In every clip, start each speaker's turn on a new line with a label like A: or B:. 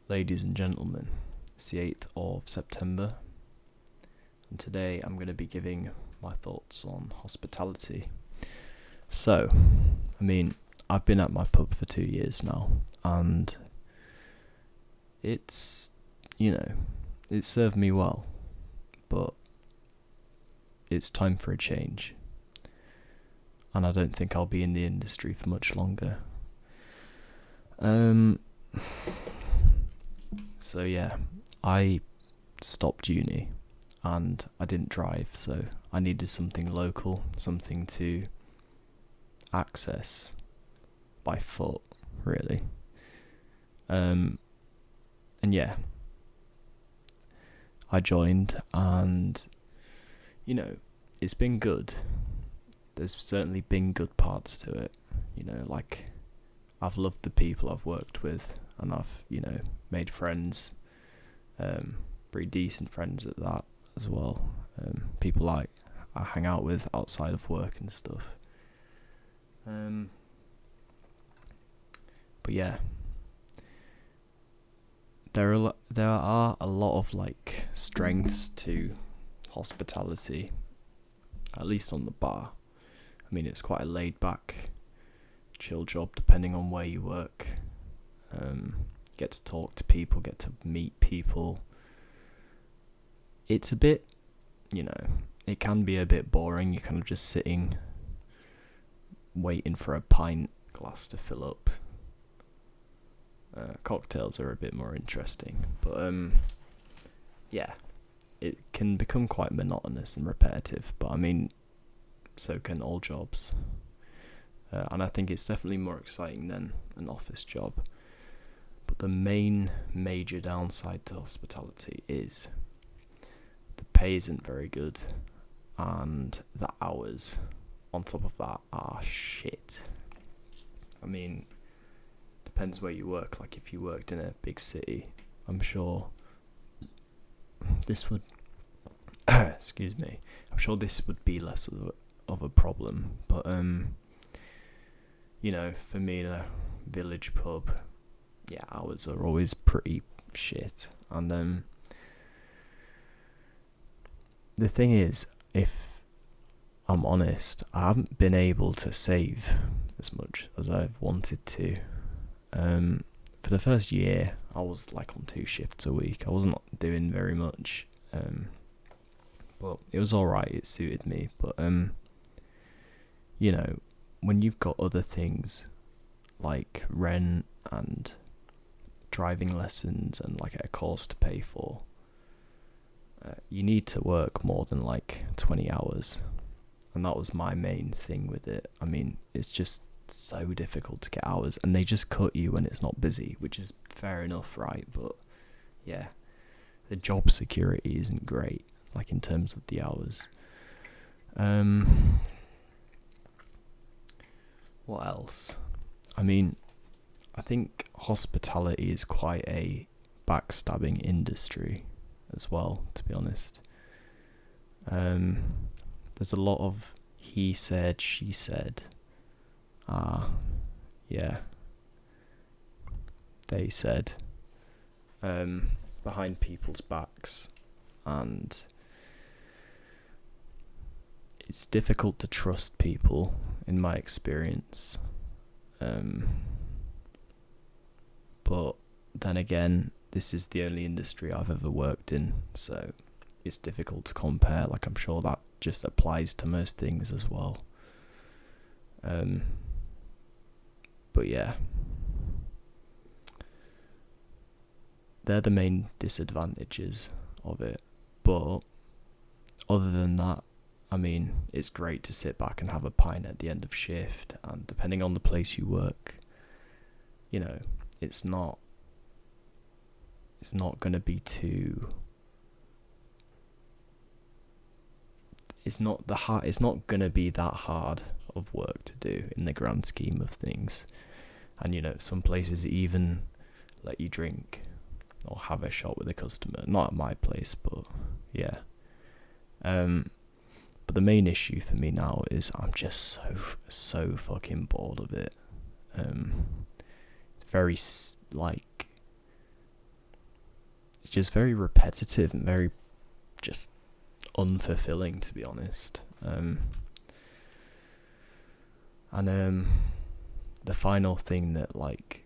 A: Ladies and gentlemen, it's the 8th of September, and today I'm going to be giving my thoughts on hospitality. So, I've been at my pub for 2 years now, and it's, it served me well, but it's time for a change, and I don't think I'll be in the industry for much longer. So yeah, I stopped uni and I didn't drive, so I needed something local, something to access by foot, really. And yeah, I joined, and it's been good. There's certainly been good parts to it, like I've loved the people I've worked with, and I've, made friends, pretty decent friends at that as well. People like I hang out with outside of work and stuff. But yeah, there are a lot of strengths to hospitality, at least on the bar. It's quite a laid back, chill job depending on where you work. Get to talk to people, get to meet people. It's a bit, it can be a bit boring. You're kind of just sitting, waiting for a pint glass to fill up. Cocktails are a bit more interesting, but yeah, it can become quite monotonous and repetitive, but so can all jobs. And I think it's definitely more exciting than an office job. But the main major downside to hospitality is the pay isn't very good, and the hours on top of that are shit. Depends where you work. Like if you worked in a big city, I'm sure this would excuse me. I'm sure this would be less of a problem. But for me in a village pub, yeah, hours are always pretty shit. And the thing is, if I'm honest, I haven't been able to save as much as I've wanted to. For the first year, I was on 2 shifts a week. I wasn't doing very much, but it was alright. It suited me. But when you've got other things like rent and driving lessons and a course to pay for, you need to work more than 20 hours, and that was my main thing with it. It's just so difficult to get hours, and they just cut you when it's not busy, which is fair enough, right? But yeah, the job security isn't great, in terms of the hours. What else? I think hospitality is quite a backstabbing industry as well, to be honest. There's a lot of he said, she said. Yeah. They said. Behind people's backs. And it's difficult to trust people, in my experience. But then again, this is the only industry I've ever worked in, so it's difficult to compare. I'm sure that just applies to most things as well. But yeah, they're the main disadvantages of it. But other than that, it's great to sit back and have a pint at the end of shift, and depending on the place you work, it's not going to be too. It's not going to be that hard of work to do in the grand scheme of things. And some places even let you drink or have a shot with a customer. Not at my place, but yeah. But the main issue for me now is I'm just so fucking bored of it. It's very it's just very repetitive and very just unfulfilling, to be honest. And the final thing that like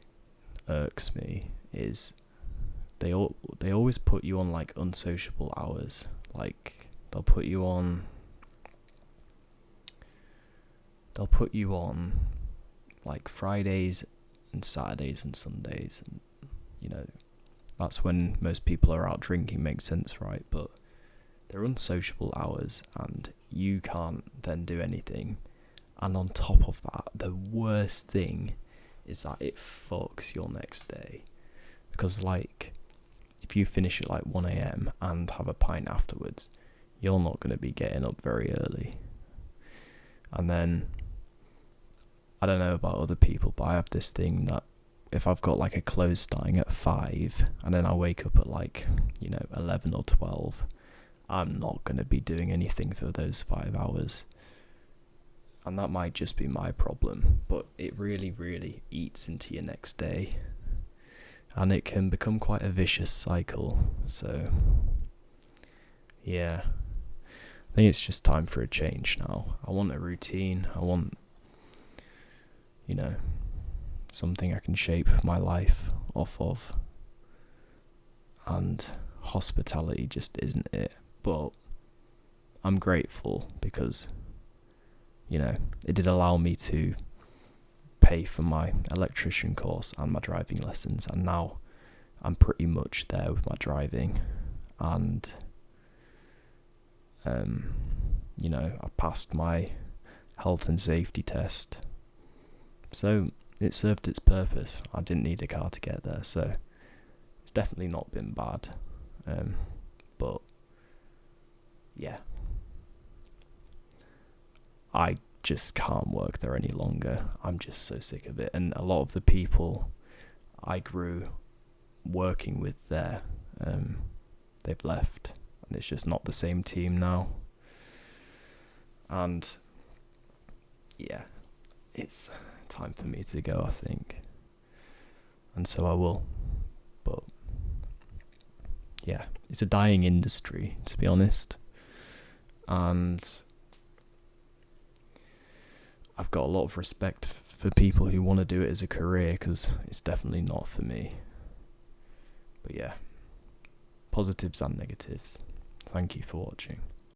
A: irks me is they always put you on like unsociable hours. Like they'll put you on like Fridays and Saturdays and Sundays, and you know that's when most people are out drinking, makes sense, right? But they're unsociable hours and you can't then do anything. And on top of that, the worst thing is that it fucks your next day. Because like, if you finish at like 1 a.m. and have a pint afterwards, you're not going to be getting up very early. And then, I don't know about other people, but I have this thing that if I've got like a close starting at 5 and then I wake up at like, 11 or 12, I'm not going to be doing anything for those 5 hours. And that might just be my problem, but it really, really eats into your next day. And it can become quite a vicious cycle. So, yeah. I think it's just time for a change now. I want a routine. I want, something I can shape my life off of. And hospitality just isn't it. But I'm grateful because, it did allow me to pay for my electrician course and my driving lessons, and now I'm pretty much there with my driving, and I passed my health and safety test, so it served its purpose. I didn't need a car to get there, so it's definitely not been bad, but yeah, I just can't work there any longer. I'm just so sick of it. And a lot of the people I grew working with there, they've left, and it's just not the same team now. And yeah, it's time for me to go, I think. And so I will. But yeah, it's a dying industry, to be honest. And I've got a lot of respect for people who want to do it as a career, because it's definitely not for me. But yeah, positives and negatives. Thank you for watching.